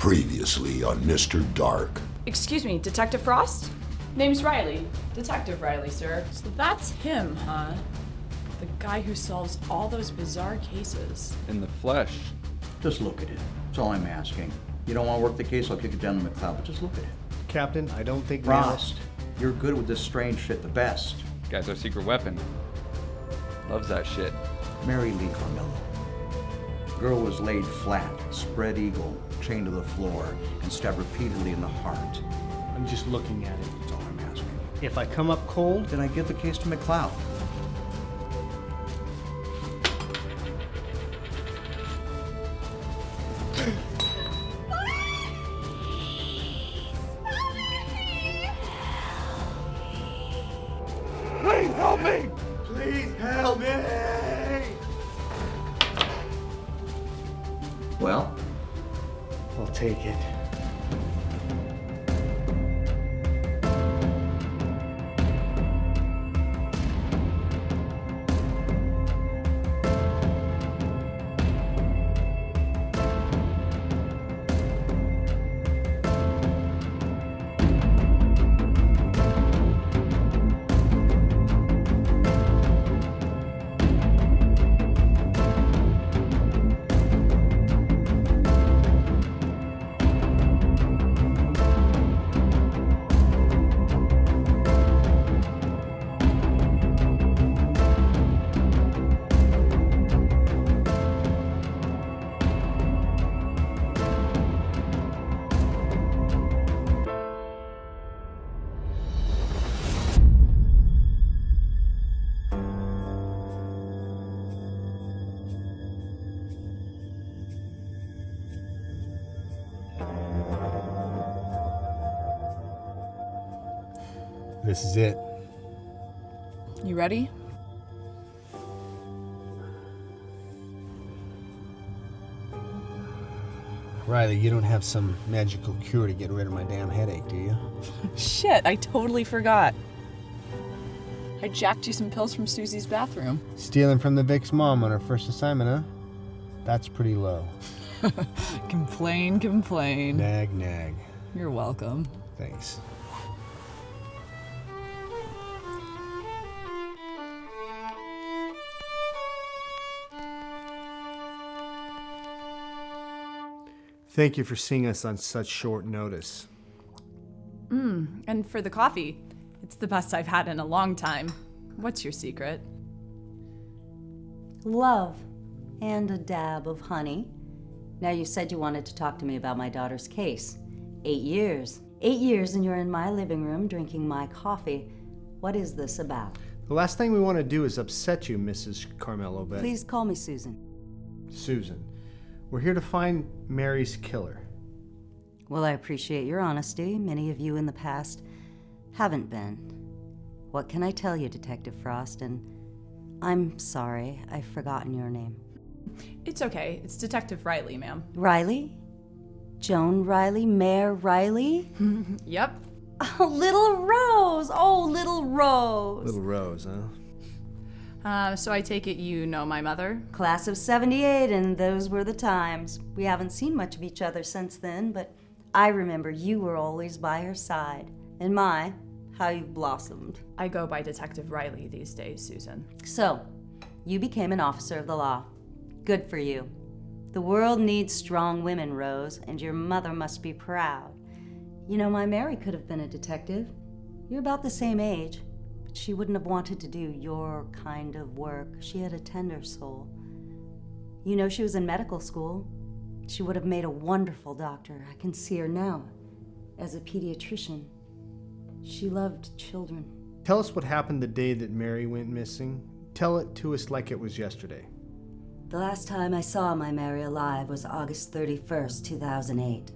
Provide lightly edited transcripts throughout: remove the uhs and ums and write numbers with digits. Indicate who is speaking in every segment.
Speaker 1: Previously on Mr. Dark.
Speaker 2: Excuse me, Detective Frost? Name's Riley. Detective Riley, sir. So that's him, huh? The guy who solves all those bizarre cases.
Speaker 3: In the flesh.
Speaker 4: Just look at it. That's all I'm asking. You don't want to work the case, I'll kick it down to McLeod, but just look at it.
Speaker 5: Captain, I don't think
Speaker 4: Frost, you're good with this strange shit, the best.
Speaker 3: Guy's our secret weapon. Loves that shit.
Speaker 4: Mary Lee Carmello. Girl was laid flat, spread eagle, chained to the floor, and stabbed repeatedly in the heart.
Speaker 5: I'm just looking at it.
Speaker 4: That's all I'm asking.
Speaker 5: If I come up cold,
Speaker 4: Then I give the case to McLeod.
Speaker 1: Please help me! Please help me!
Speaker 4: Well,
Speaker 5: I'll take it. This is it.
Speaker 2: You ready?
Speaker 5: Riley, you don't have some magical cure to get rid of my damn headache, do you?
Speaker 2: Shit, I totally forgot. I jacked you some pills from Susie's bathroom.
Speaker 5: Stealing from the Vic's mom on her first assignment, huh? That's pretty low.
Speaker 2: Complain, complain.
Speaker 5: Nag, nag.
Speaker 2: You're welcome.
Speaker 5: Thanks. Thank you for seeing us on such short notice.
Speaker 2: And for the coffee, it's the best I've had in a long time. What's your secret?
Speaker 6: Love and a dab of honey. Now, you said you wanted to talk to me about my daughter's case. 8 years. 8 years and you're in my living room drinking my coffee. What is this about?
Speaker 5: The last thing we want to do is upset you, Mrs. Carmello, but...
Speaker 6: Please call me Susan.
Speaker 5: Susan, we're here to find Mary's killer.
Speaker 6: Well, I appreciate your honesty. Many of you in the past haven't been. What can I tell you, Detective Frost? And I'm sorry, I've forgotten your name.
Speaker 2: It's okay. It's Detective Riley, ma'am.
Speaker 6: Riley? Joan Riley? Mayor Riley?
Speaker 2: Yep.
Speaker 6: Oh, Little Rose! Oh, Little Rose!
Speaker 5: Little Rose, huh?
Speaker 2: So I take it you know my mother?
Speaker 6: Class of 78, and those were the times. We haven't seen much of each other since then, but I remember you were always by her side. And how you've blossomed.
Speaker 2: I go by Detective Riley these days, Susan.
Speaker 6: So, you became an officer of the law. Good for you. The world needs strong women, Rose, and your mother must be proud. You know, my Mary could have been a detective. You're about the same age, but she wouldn't have wanted to do your kind of work. She had a tender soul. You know, she was in medical school. She would have made a wonderful doctor. I can see her now as a pediatrician. She loved children.
Speaker 5: Tell us what happened the day that Mary went missing. Tell it to us like it was yesterday.
Speaker 6: The last time I saw my Mary alive was August 31st, 2008.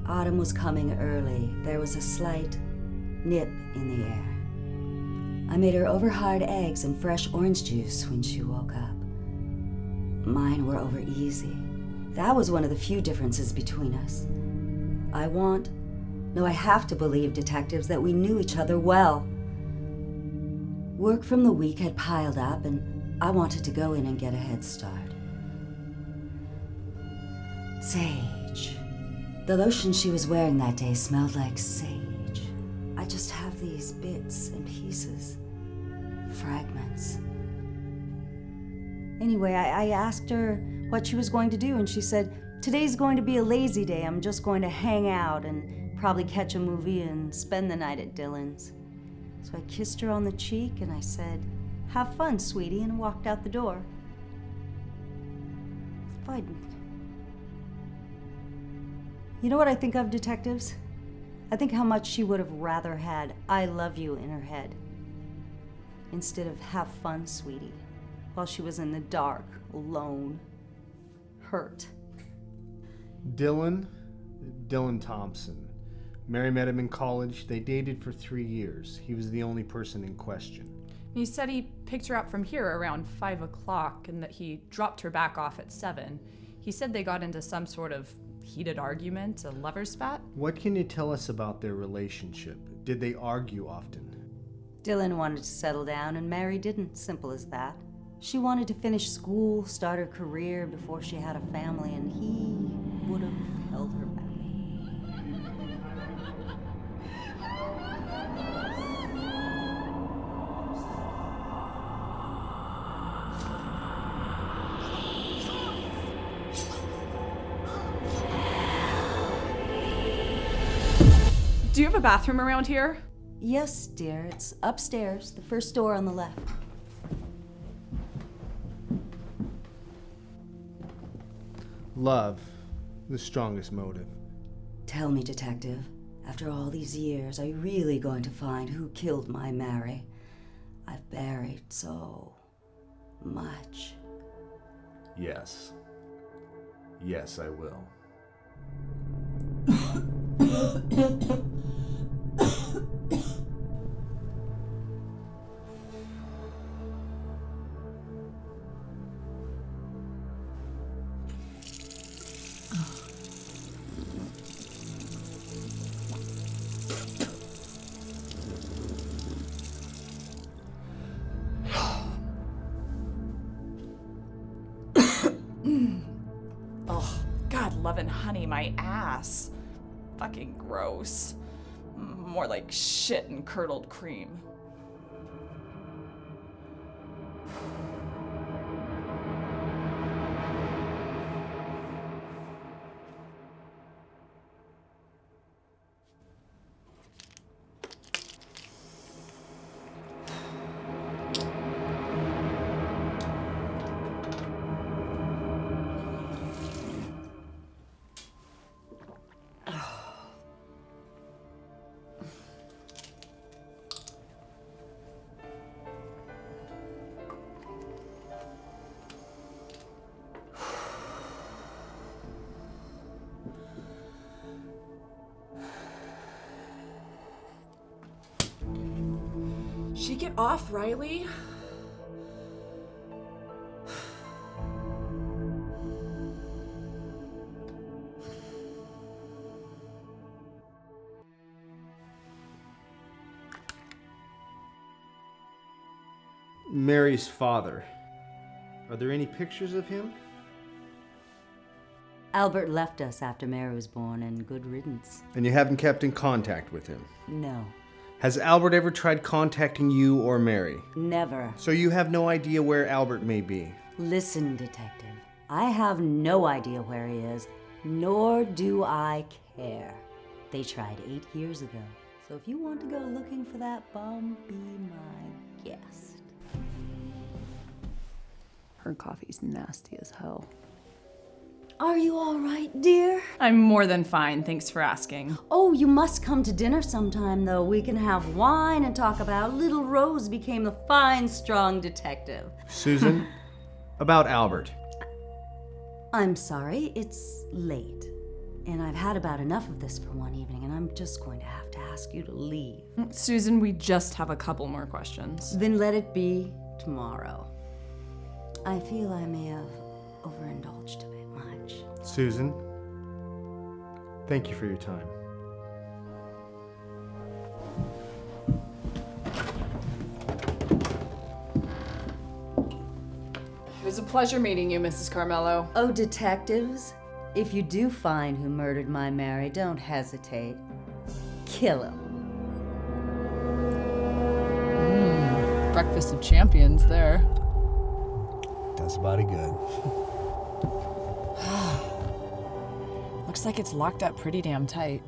Speaker 6: Autumn was coming early. There was a slight nip in the air. I made her over-hard eggs and fresh orange juice when she woke up. Mine were over easy. That was one of the few differences between us. I have to believe, detectives, that we knew each other well. Work from the week had piled up, and I wanted to go in and get a head start. Sage. The lotion she was wearing that day smelled like sage. I just have these bits and pieces, fragments. Anyway, I asked her what she was going to do, and she said, "Today's going to be a lazy day. I'm just going to hang out and probably catch a movie and spend the night at Dylan's." So I kissed her on the cheek and I said, "Have fun, sweetie," and walked out the door. Fine. You know what I think of, detectives? I think how much she would have rather had "I love you" in her head instead of "have fun, sweetie," while she was in the dark, alone, hurt.
Speaker 5: Dylan Thompson. Mary met him in college. They dated for 3 years. He was the only person in question.
Speaker 2: He said he picked her up from here around 5 o'clock and that he dropped her back off at 7. He said they got into some sort of heated argument, a lover's spat.
Speaker 5: What can you tell us about their relationship? Did they argue often?
Speaker 6: Dylan wanted to settle down and Mary didn't. Simple as that. She wanted to finish school, start her career before she had a family, and he would have held her back.
Speaker 2: Do you have a bathroom around here?
Speaker 6: Yes, dear. It's upstairs, the first door on the left.
Speaker 5: Love, the strongest motive.
Speaker 6: Tell me, detective, after all these years, are you really going to find who killed my Mary? I've buried so much.
Speaker 5: Yes. Yes, I will.
Speaker 2: Oh, God loving honey, my ass. Fucking gross. More like shit and curdled cream. Shake it off, Riley.
Speaker 5: Mary's father. Are there any pictures of him?
Speaker 6: Albert left us after Mary was born, and good riddance.
Speaker 5: And you haven't kept in contact with him?
Speaker 6: No.
Speaker 5: Has Albert ever tried contacting you or Mary?
Speaker 6: Never.
Speaker 5: So you have no idea where Albert may be?
Speaker 6: Listen, detective. I have no idea where he is, nor do I care. They tried 8 years ago. So if you want to go looking for that bum, be my guest.
Speaker 2: Her coffee's nasty as hell.
Speaker 6: Are you all right, dear?
Speaker 2: I'm more than fine, thanks for asking.
Speaker 6: Oh, you must come to dinner sometime, though. We can have wine and talk about how little Rose became the fine, strong detective.
Speaker 5: Susan, about Albert.
Speaker 6: I'm sorry, it's late. And I've had about enough of this for one evening, and I'm just going to have to ask you to leave.
Speaker 2: Susan, we just have a couple more questions.
Speaker 6: Then let it be tomorrow. I feel I may have overindulged a bit much.
Speaker 5: Susan, thank you for your time.
Speaker 2: It was a pleasure meeting you, Mrs. Carmello.
Speaker 6: Oh, detectives, If you do find who murdered my Mary, don't hesitate. Kill him.
Speaker 2: Breakfast of champions there.
Speaker 5: Does a body good.
Speaker 2: Looks like it's locked up pretty damn tight.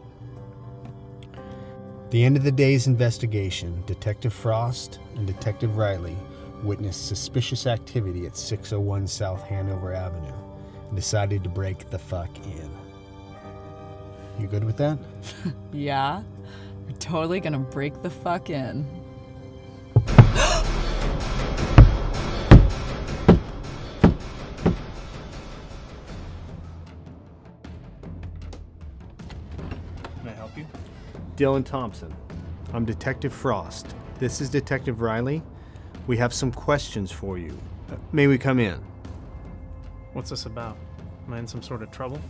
Speaker 5: At the end of the day's investigation, Detective Frost and Detective Riley witnessed suspicious activity at 601 South Hanover Avenue and decided to break the fuck in. You good with that?
Speaker 2: Yeah, we're totally gonna break the fuck in.
Speaker 7: Can I help you?
Speaker 5: Dylan Thompson. I'm Detective Frost. This is Detective Riley. We have some questions for you. May we come in?
Speaker 7: What's this about? Am I in some sort of trouble?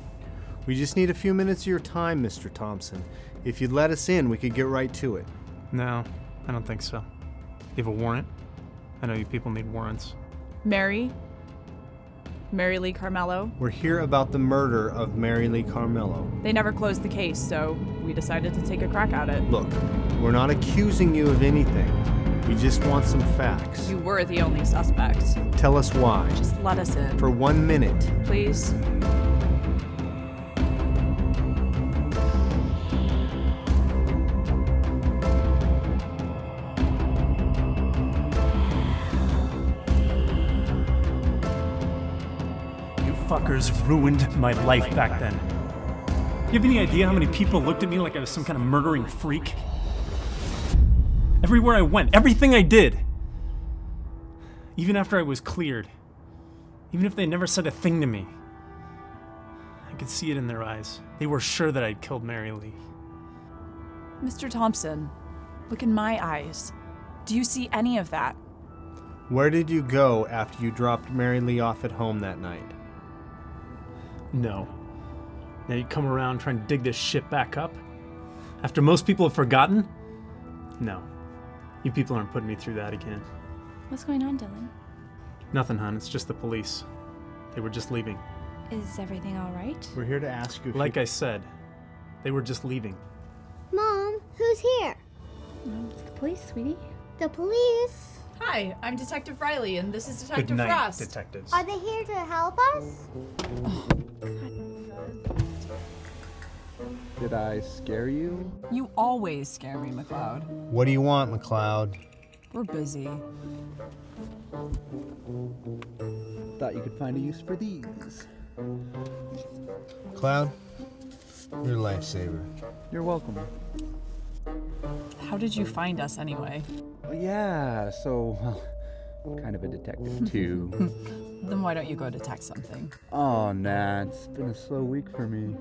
Speaker 5: We just need a few minutes of your time, Mr. Thompson. If you'd let us in, we could get right to it.
Speaker 7: No, I don't think so. You have a warrant? I know you people need warrants.
Speaker 2: Mary Lee Carmello.
Speaker 5: We're here about the murder of Mary Lee Carmello.
Speaker 2: They never closed the case, so we decided to take a crack at it.
Speaker 5: Look, we're not accusing you of anything. We just want some facts.
Speaker 2: You were the only suspect.
Speaker 5: Tell us why.
Speaker 2: Just let us in.
Speaker 5: For 1 minute.
Speaker 2: Please.
Speaker 7: You fuckers ruined my life back then. You have any idea how many people looked at me like I was some kind of murdering freak? Everywhere I went, everything I did. Even after I was cleared. Even if they never said a thing to me. I could see it in their eyes. They were sure that I'd killed Mary Lee.
Speaker 2: Mr. Thompson, look in my eyes. Do you see any of that?
Speaker 5: Where did you go after you dropped Mary Lee off at home that night?
Speaker 7: No. Now you come around trying to dig this shit back up? After most people have forgotten? No. You people aren't putting me through that again.
Speaker 8: What's going on, Dylan?
Speaker 7: Nothing, hon. It's just the police. They were just leaving.
Speaker 8: Is everything all right?
Speaker 5: We're here to ask you if
Speaker 7: Like I said, they were just leaving.
Speaker 9: Mom, who's here?
Speaker 8: It's the police, sweetie.
Speaker 9: The police.
Speaker 2: Hi, I'm Detective Riley, and this is Detective
Speaker 7: Good night,
Speaker 2: Frost.
Speaker 7: detectives.
Speaker 9: Are they here to help us?
Speaker 3: Did I scare you?
Speaker 2: You always scare me, McLeod.
Speaker 5: What do you want, McLeod?
Speaker 2: We're busy.
Speaker 3: Thought you could find a use for these.
Speaker 5: McLeod, you're a lifesaver.
Speaker 3: You're welcome.
Speaker 2: How did you find us anyway?
Speaker 3: Oh, yeah, so, well, kind of a detective too.
Speaker 2: Then why don't you go detect something?
Speaker 3: Oh, nah, it's been a slow week for me.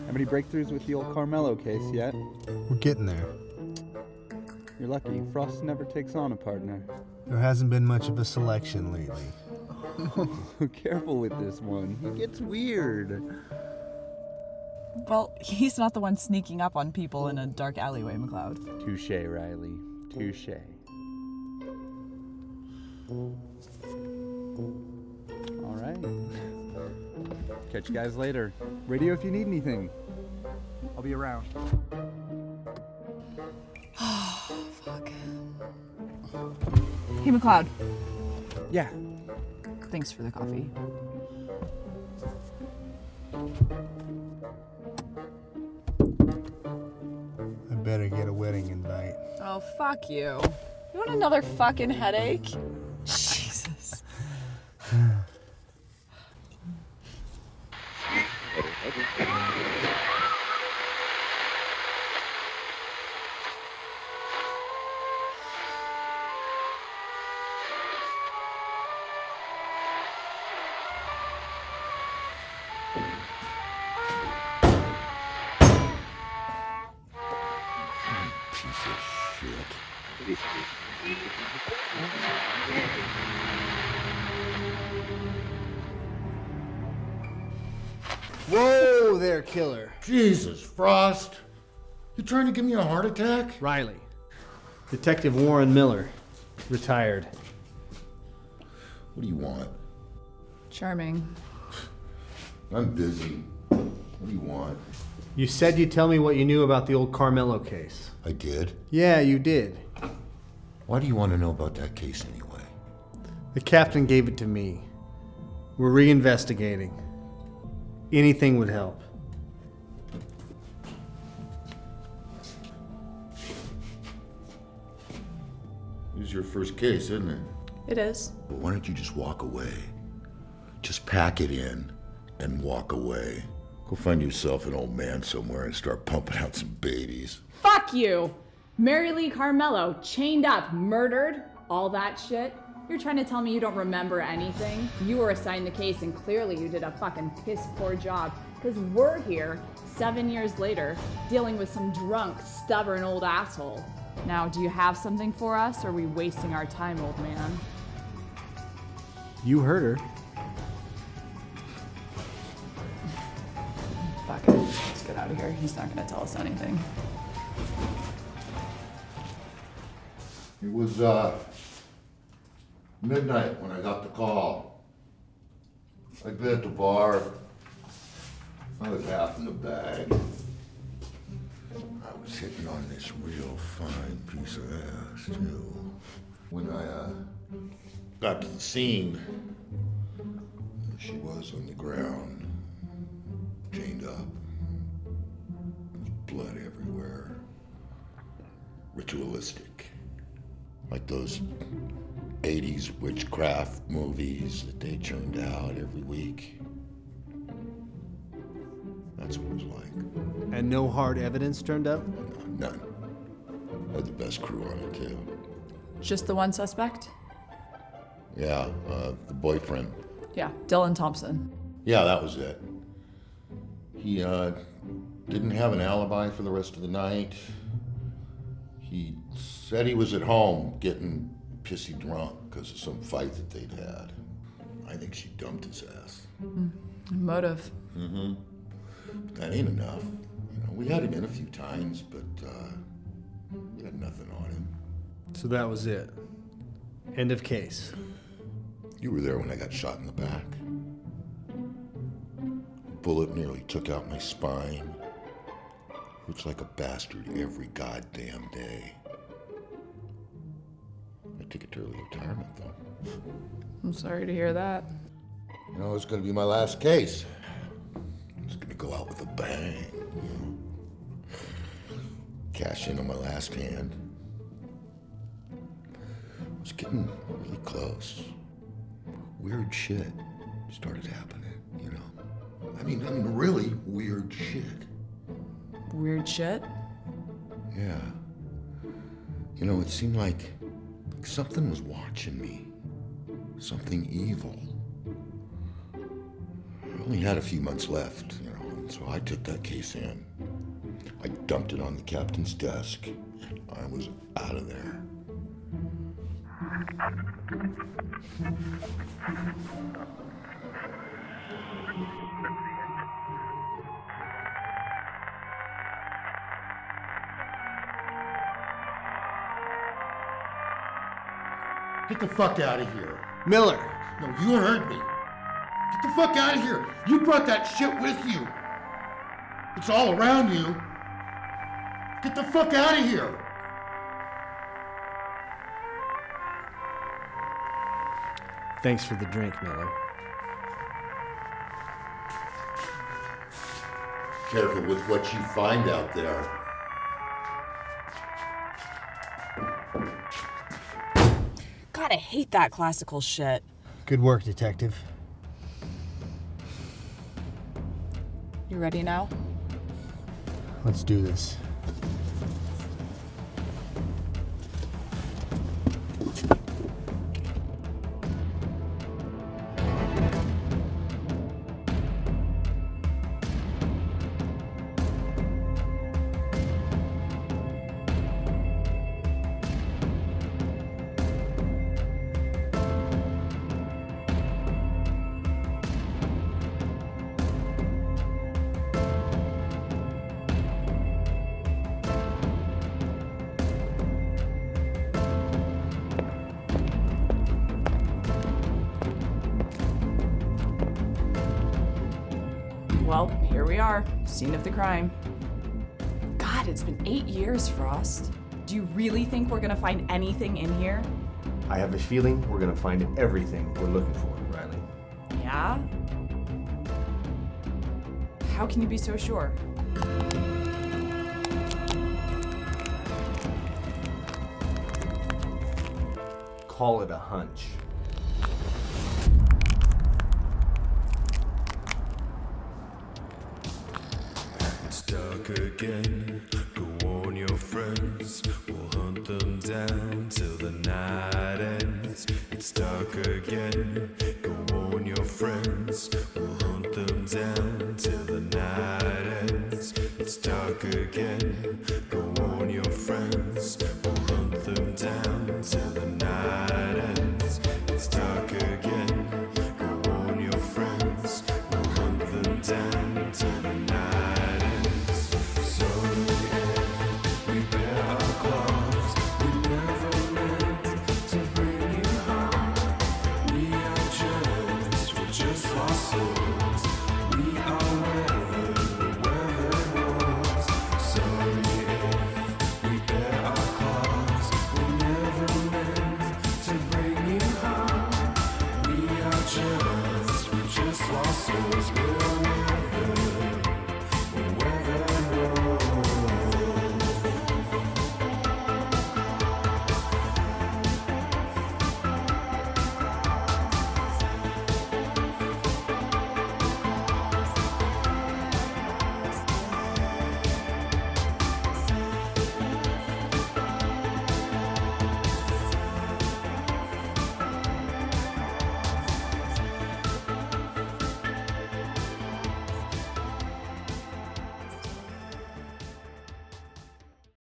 Speaker 3: Have any breakthroughs with the old Carmello case yet?
Speaker 5: We're getting there.
Speaker 3: You're lucky. Frost never takes on a partner.
Speaker 5: There hasn't been much of a selection lately.
Speaker 3: Careful with this one. He gets weird.
Speaker 2: Well, he's not the one sneaking up on people in a dark alleyway, McLeod.
Speaker 3: Touche, Riley. Touche. All right. Catch you guys later. Radio if you need anything. I'll be around.
Speaker 2: Fuck. Hey, McLeod.
Speaker 3: Yeah.
Speaker 2: Thanks for the coffee.
Speaker 5: I better get a wedding invite.
Speaker 2: Oh, fuck you. You want another fucking headache? Jesus.
Speaker 1: Piece of shit.
Speaker 5: Whoa there, killer.
Speaker 1: Jesus, Frost. You trying to give me a heart attack?
Speaker 5: Riley. Detective Warren Miller. Retired.
Speaker 1: What do you want?
Speaker 2: Charming.
Speaker 1: I'm busy. What do you want?
Speaker 5: You said you'd tell me what you knew about the old Carmello case.
Speaker 1: I did?
Speaker 5: Yeah, you did.
Speaker 1: Why do you want to know about that case anyway?
Speaker 5: The captain gave it to me. We're reinvestigating. Anything would help.
Speaker 1: This is your first case, isn't it?
Speaker 2: It is.
Speaker 1: Well, why don't you just walk away? Just pack it in and walk away. Go find yourself an old man somewhere and start pumping out some babies.
Speaker 2: Fuck you! Mary Lee Carmello, chained up, murdered, all that shit. You're trying to tell me you don't remember anything? You were assigned the case and clearly you did a fucking piss poor job. Because we're here, 7 years later, dealing with some drunk, stubborn old asshole. Now, do you have something for us, or are we wasting our time, old man?
Speaker 5: You heard her.
Speaker 2: Fuck it, let's get out of here. He's not gonna tell us anything.
Speaker 1: It was, midnight when I got the call. I'd been at the bar. I was half in the bag. I was hitting on this real fine piece of ass, too. When I, got to the scene, she was on the ground, chained up. Blood everywhere. Ritualistic. Like those 80s witchcraft movies that they churned out every week. That's what it was like.
Speaker 5: And no hard evidence turned up?
Speaker 1: None. Had the best crew on it, too.
Speaker 2: Just the one suspect?
Speaker 1: Yeah, the boyfriend.
Speaker 2: Yeah, Dylan Thompson.
Speaker 1: Yeah, that was it. He, didn't have an alibi for the rest of the night. He said he was at home getting pissy drunk because of some fight that they'd had. I think she dumped his ass.
Speaker 2: Motive.
Speaker 1: Mm-hmm. But that ain't enough. You know, we had him in a few times, but we had nothing on him.
Speaker 5: So that was it. End of case.
Speaker 1: You were there when I got shot in the back. Bullet nearly took out my spine. Hurts like a bastard every goddamn day. I took it to early retirement, though.
Speaker 2: I'm sorry to hear that.
Speaker 1: You know, it's gonna be my last case. It's gonna go out with a bang, you know. Cash in on my last hand. I was getting really close. Weird shit started happening, you know. I mean, really weird shit.
Speaker 2: Weird shit?
Speaker 1: Yeah. You know, it seemed like something was watching me. Something evil. I only had a few months left, you know, and so I took that case in. I dumped it on the captain's desk. I was out of there. Get the fuck out of here.
Speaker 5: Miller!
Speaker 1: No, you heard me. Get the fuck out of here. You brought that shit with you. It's all around you. Get the fuck out of here.
Speaker 5: Thanks for the drink, Miller.
Speaker 1: Careful with what you find out there.
Speaker 10: God, I hate that classical shit.
Speaker 5: Good work, detective.
Speaker 2: You ready now?
Speaker 5: Let's do this.
Speaker 10: Well, here we are, scene of the crime. God, it's been 8 years, Frost. Do you really think we're gonna find anything in here?
Speaker 11: I have a feeling we're gonna find everything we're looking for, Riley.
Speaker 10: Yeah? How can you be so sure?
Speaker 11: Call it a hunch.
Speaker 12: It's dark again. Go warn your friends. We'll hunt them down till the night ends. It's dark again. Go warn your friends. We'll hunt them down till the night ends. It's dark again. Go warn your friends. We'll hunt them down till the night ends.